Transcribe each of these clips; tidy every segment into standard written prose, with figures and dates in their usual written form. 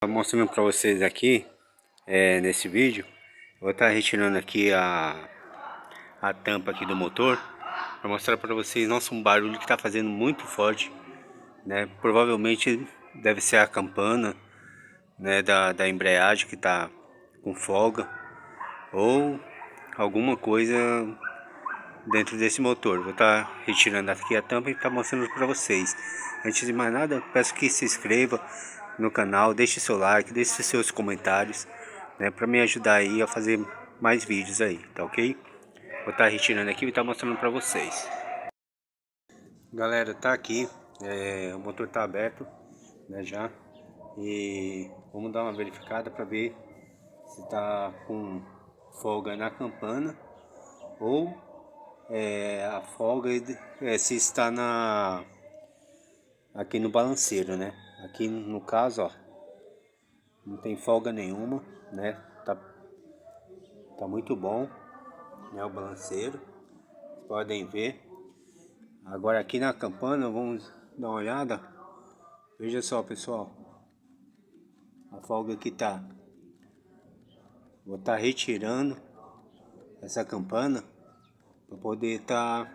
Mostrando para vocês aqui nesse vídeo, eu vou estar retirando aqui a tampa aqui do motor para mostrar para vocês. Nossa, um barulho que está fazendo muito forte, né? Provavelmente deve ser a campana, né, da embreagem que está com folga ou alguma coisa dentro desse motor. Vou estar retirando aqui a tampa e estar mostrando para vocês. Antes de mais nada, peço que se inscreva no canal, deixe seu like, deixe seus comentários, né, para me ajudar aí a fazer mais vídeos aí, tá ok? Vou estar retirando aqui e estar mostrando para vocês. Galera, tá aqui, o motor tá aberto, né, já, e vamos dar uma verificada para ver se tá com folga na campana ou a folga se está aqui no balanceiro, né? Aqui no caso, ó, não tem folga nenhuma, né? Tá muito bom, né? O balanceiro, vocês podem ver. Agora aqui na campana, vamos dar uma olhada. Veja só, pessoal, a folga que tá. Vou estar retirando essa campana para poder estar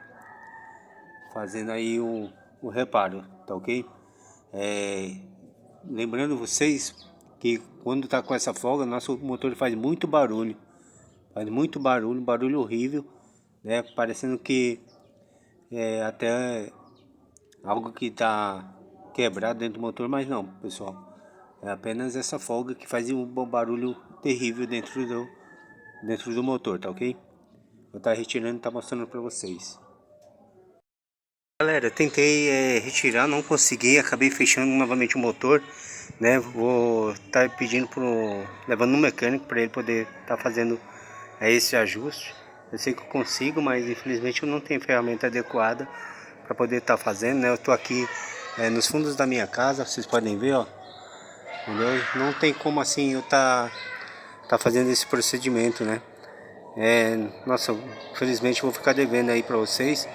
fazendo aí o reparo, tá ok? Lembrando vocês que quando tá com essa folga, nosso motor faz muito barulho. Faz muito barulho, um barulho horrível, né? Parecendo que é até algo que tá quebrado dentro do motor, mas não, pessoal. É apenas essa folga que faz um barulho terrível dentro do motor, tá ok? Vou estar retirando e tá mostrando para vocês. Galera, tentei retirar, não consegui, acabei fechando novamente o motor, né? Vou estar pedindo levando no mecânico para ele poder estar fazendo esse ajuste. Eu sei que eu consigo, mas infelizmente eu não tenho ferramenta adequada para poder estar fazendo, né? Eu tô aqui nos fundos da minha casa, vocês podem ver, ó, entendeu? Não tem como assim eu tá fazendo esse procedimento, né? Nossa, infelizmente eu vou ficar devendo aí para vocês.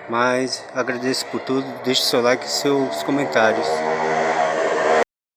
Mas agradeço por tudo, deixe seu like e seus comentários.